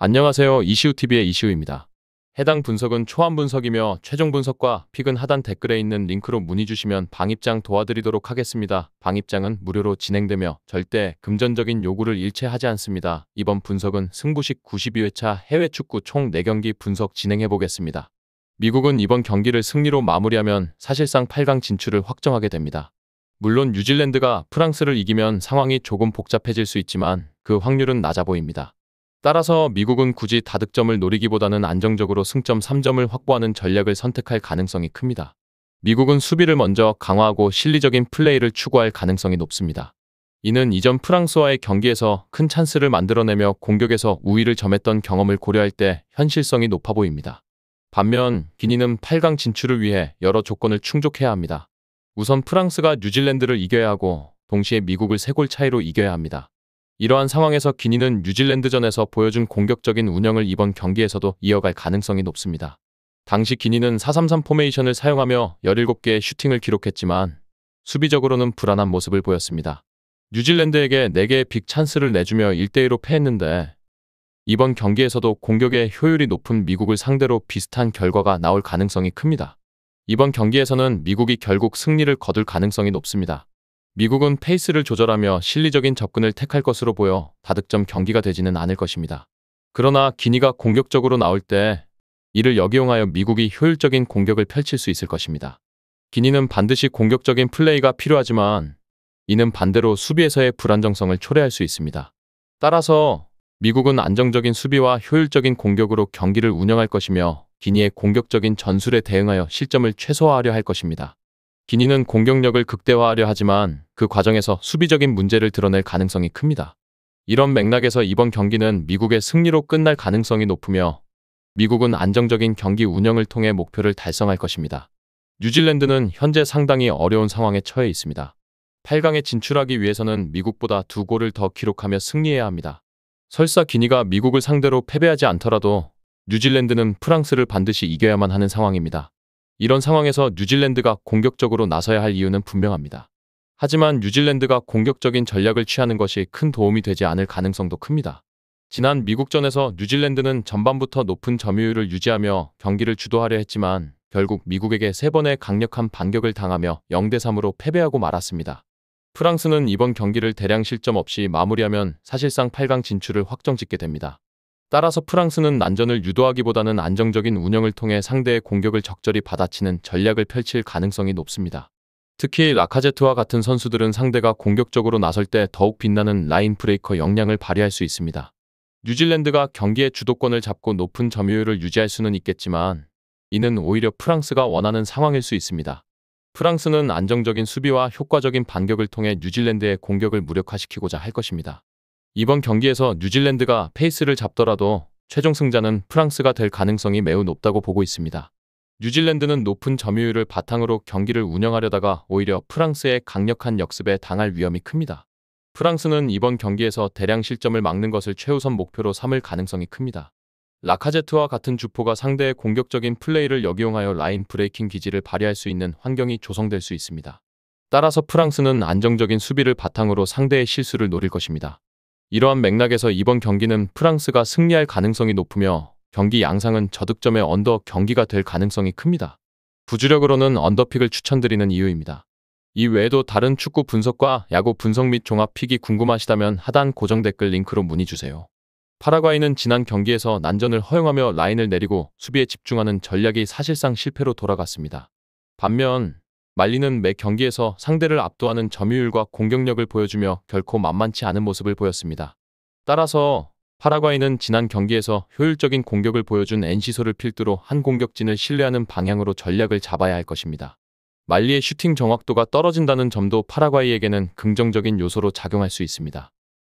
안녕하세요. 이시우TV의 이시우입니다. 해당 분석은 초안 분석이며 최종 분석과 픽은 하단 댓글에 있는 링크로 문의 주시면 방입장 도와드리도록 하겠습니다. 방입장은 무료로 진행되며 절대 금전적인 요구를 일체하지 않습니다. 이번 분석은 승부식 92회차 해외 축구 총 4경기 분석 진행해 보겠습니다. 미국은 이번 경기를 승리로 마무리하면 사실상 8강 진출을 확정하게 됩니다. 물론 뉴질랜드가 프랑스를 이기면 상황이 조금 복잡해질 수 있지만 그 확률은 낮아 보입니다. 따라서 미국은 굳이 다득점을 노리기보다는 안정적으로 승점 3점을 확보하는 전략을 선택할 가능성이 큽니다. 미국은 수비를 먼저 강화하고 실리적인 플레이를 추구할 가능성이 높습니다. 이는 이전 프랑스와의 경기에서 큰 찬스를 만들어내며 공격에서 우위를 점했던 경험을 고려할 때 현실성이 높아 보입니다. 반면 기니는 8강 진출을 위해 여러 조건을 충족해야 합니다. 우선 프랑스가 뉴질랜드를 이겨야 하고 동시에 미국을 3골 차이로 이겨야 합니다. 이러한 상황에서 기니는 뉴질랜드전에서 보여준 공격적인 운영을 이번 경기에서도 이어갈 가능성이 높습니다. 당시 기니는 4-3-3 포메이션을 사용하며 17개의 슈팅을 기록했지만 수비적으로는 불안한 모습을 보였습니다. 뉴질랜드에게 4개의 빅 찬스를 내주며 1대1로 패했는데 이번 경기에서도 공격의 효율이 높은 미국을 상대로 비슷한 결과가 나올 가능성이 큽니다. 이번 경기에서는 미국이 결국 승리를 거둘 가능성이 높습니다. 미국은 페이스를 조절하며 실리적인 접근을 택할 것으로 보여 다득점 경기가 되지는 않을 것입니다. 그러나 기니가 공격적으로 나올 때 이를 역이용하여 미국이 효율적인 공격을 펼칠 수 있을 것입니다. 기니는 반드시 공격적인 플레이가 필요하지만 이는 반대로 수비에서의 불안정성을 초래할 수 있습니다. 따라서 미국은 안정적인 수비와 효율적인 공격으로 경기를 운영할 것이며 기니의 공격적인 전술에 대응하여 실점을 최소화하려 할 것입니다. 기니는 공격력을 극대화하려 하지만 그 과정에서 수비적인 문제를 드러낼 가능성이 큽니다. 이런 맥락에서 이번 경기는 미국의 승리로 끝날 가능성이 높으며 미국은 안정적인 경기 운영을 통해 목표를 달성할 것입니다. 뉴질랜드는 현재 상당히 어려운 상황에 처해 있습니다. 8강에 진출하기 위해서는 미국보다 2골을 더 기록하며 승리해야 합니다. 설사 기니가 미국을 상대로 패배하지 않더라도 뉴질랜드는 프랑스를 반드시 이겨야만 하는 상황입니다. 이런 상황에서 뉴질랜드가 공격적으로 나서야 할 이유는 분명합니다. 하지만 뉴질랜드가 공격적인 전략을 취하는 것이 큰 도움이 되지 않을 가능성도 큽니다. 지난 미국전에서 뉴질랜드는 전반부터 높은 점유율을 유지하며 경기를 주도하려 했지만 결국 미국에게 3번의 강력한 반격을 당하며 0대3으로 패배하고 말았습니다. 프랑스는 이번 경기를 대량 실점 없이 마무리하면 사실상 8강 진출을 확정짓게 됩니다. 따라서 프랑스는 난전을 유도하기보다는 안정적인 운영을 통해 상대의 공격을 적절히 받아치는 전략을 펼칠 가능성이 높습니다. 특히 라카제트와 같은 선수들은 상대가 공격적으로 나설 때 더욱 빛나는 라인 브레이커 역량을 발휘할 수 있습니다. 뉴질랜드가 경기의 주도권을 잡고 높은 점유율을 유지할 수는 있겠지만 이는 오히려 프랑스가 원하는 상황일 수 있습니다. 프랑스는 안정적인 수비와 효과적인 반격을 통해 뉴질랜드의 공격을 무력화시키고자 할 것입니다. 이번 경기에서 뉴질랜드가 페이스를 잡더라도 최종 승자는 프랑스가 될 가능성이 매우 높다고 보고 있습니다. 뉴질랜드는 높은 점유율을 바탕으로 경기를 운영하려다가 오히려 프랑스의 강력한 역습에 당할 위험이 큽니다. 프랑스는 이번 경기에서 대량 실점을 막는 것을 최우선 목표로 삼을 가능성이 큽니다. 라카제트와 같은 주포가 상대의 공격적인 플레이를 역이용하여 라인 브레이킹 기질을 발휘할 수 있는 환경이 조성될 수 있습니다. 따라서 프랑스는 안정적인 수비를 바탕으로 상대의 실수를 노릴 것입니다. 이러한 맥락에서 이번 경기는 프랑스가 승리할 가능성이 높으며 경기 양상은 저득점의 언더 경기가 될 가능성이 큽니다. 부주력으로는 언더픽을 추천드리는 이유입니다. 이 외에도 다른 축구 분석과 야구 분석 및 종합 픽이 궁금하시다면 하단 고정 댓글 링크로 문의 주세요. 파라과이는 지난 경기에서 난전을 허용하며 라인을 내리고 수비에 집중하는 전략이 사실상 실패로 돌아갔습니다. 반면 말리는 매 경기에서 상대를 압도하는 점유율과 공격력을 보여주며 결코 만만치 않은 모습을 보였습니다. 따라서 파라과이는 지난 경기에서 효율적인 공격을 보여준 엔시소를 필두로 한 공격진을 신뢰하는 방향으로 전략을 잡아야 할 것입니다. 말리의 슈팅 정확도가 떨어진다는 점도 파라과이에게는 긍정적인 요소로 작용할 수 있습니다.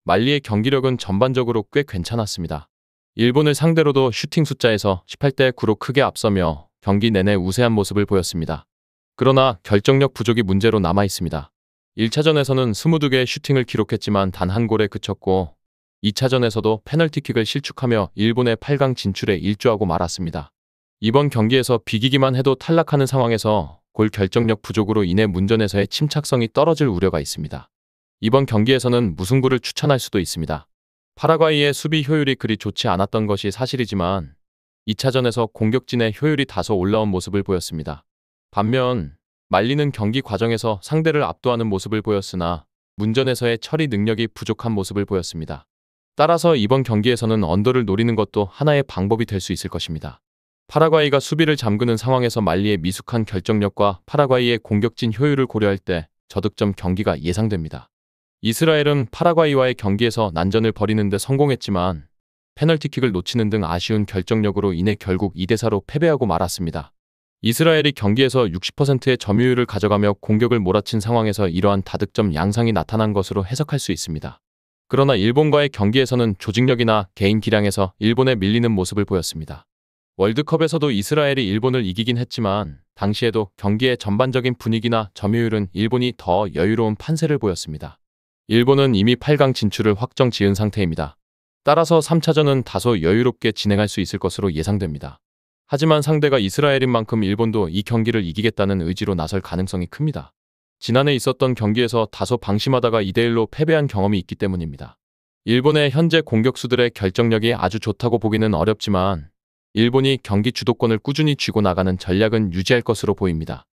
말리의 경기력은 전반적으로 꽤 괜찮았습니다. 일본을 상대로도 슈팅 숫자에서 18대9로 크게 앞서며 경기 내내 우세한 모습을 보였습니다. 그러나 결정력 부족이 문제로 남아 있습니다. 1차전에서는 22개의 슈팅을 기록했지만 단 한 골에 그쳤고 2차전에서도 페널티킥을 실축하며 일본의 8강 진출에 일조하고 말았습니다. 이번 경기에서 비기기만 해도 탈락하는 상황에서 골 결정력 부족으로 인해 문전에서의 침착성이 떨어질 우려가 있습니다. 이번 경기에서는 무승부를 추천할 수도 있습니다. 파라과이의 수비 효율이 그리 좋지 않았던 것이 사실이지만 2차전에서 공격진의 효율이 다소 올라온 모습을 보였습니다. 반면 말리는 경기 과정에서 상대를 압도하는 모습을 보였으나 문전에서의 처리 능력이 부족한 모습을 보였습니다. 따라서 이번 경기에서는 언더를 노리는 것도 하나의 방법이 될 수 있을 것입니다. 파라과이가 수비를 잠그는 상황에서 말리의 미숙한 결정력과 파라과이의 공격진 효율을 고려할 때 저득점 경기가 예상됩니다. 이스라엘은 파라과이와의 경기에서 난전을 벌이는 데 성공했지만 페널티킥을 놓치는 등 아쉬운 결정력으로 인해 결국 2대4로 패배하고 말았습니다. 이스라엘이 경기에서 60%의 점유율을 가져가며 공격을 몰아친 상황에서 이러한 다득점 양상이 나타난 것으로 해석할 수 있습니다. 그러나 일본과의 경기에서는 조직력이나 개인 기량에서 일본에 밀리는 모습을 보였습니다. 월드컵에서도 이스라엘이 일본을 이기긴 했지만 당시에도 경기의 전반적인 분위기나 점유율은 일본이 더 여유로운 판세를 보였습니다. 일본은 이미 8강 진출을 확정 지은 상태입니다. 따라서 3차전은 다소 여유롭게 진행할 수 있을 것으로 예상됩니다. 하지만 상대가 이스라엘인 만큼 일본도 이 경기를 이기겠다는 의지로 나설 가능성이 큽니다. 지난해 있었던 경기에서 다소 방심하다가 2대1로 패배한 경험이 있기 때문입니다. 일본의 현재 공격수들의 결정력이 아주 좋다고 보기는 어렵지만 일본이 경기 주도권을 꾸준히 쥐고 나가는 전략은 유지할 것으로 보입니다.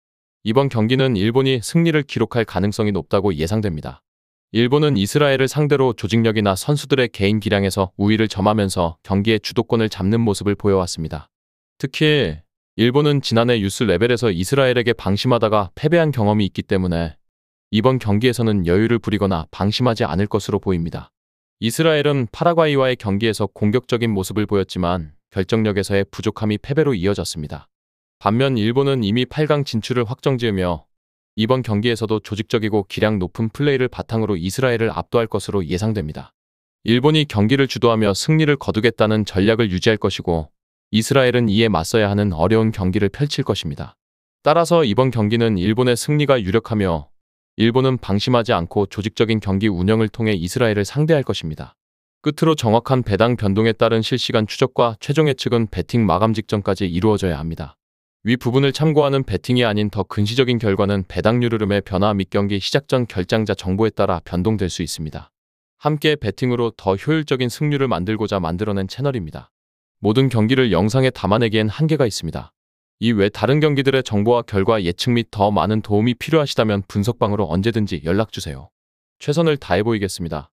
이번 경기는 일본이 승리를 기록할 가능성이 높다고 예상됩니다. 일본은 이스라엘을 상대로 조직력이나 선수들의 개인 기량에서 우위를 점하면서 경기의 주도권을 잡는 모습을 보여왔습니다. 특히 일본은 지난해 유스 레벨에서 이스라엘에게 방심하다가 패배한 경험이 있기 때문에 이번 경기에서는 여유를 부리거나 방심하지 않을 것으로 보입니다. 이스라엘은 파라과이와의 경기에서 공격적인 모습을 보였지만 결정력에서의 부족함이 패배로 이어졌습니다. 반면 일본은 이미 8강 진출을 확정지으며 이번 경기에서도 조직적이고 기량 높은 플레이를 바탕으로 이스라엘을 압도할 것으로 예상됩니다. 일본이 경기를 주도하며 승리를 거두겠다는 전략을 유지할 것이고 이스라엘은 이에 맞서야 하는 어려운 경기를 펼칠 것입니다. 따라서 이번 경기는 일본의 승리가 유력하며 일본은 방심하지 않고 조직적인 경기 운영을 통해 이스라엘을 상대할 것입니다. 끝으로 정확한 배당 변동에 따른 실시간 추적과 최종 예측은 배팅 마감 직전까지 이루어져야 합니다. 위 부분을 참고하는 배팅이 아닌 더 근시적인 결과는 배당률 흐름의 변화 및 경기 시작 전 결장자 정보에 따라 변동될 수 있습니다. 함께 배팅으로 더 효율적인 승률을 만들고자 만들어낸 채널입니다. 모든 경기를 영상에 담아내기엔 한계가 있습니다. 이외 다른 경기들의 정보와 결과 예측 및 더 많은 도움이 필요하시다면 분석방으로 언제든지 연락주세요. 최선을 다해 보이겠습니다.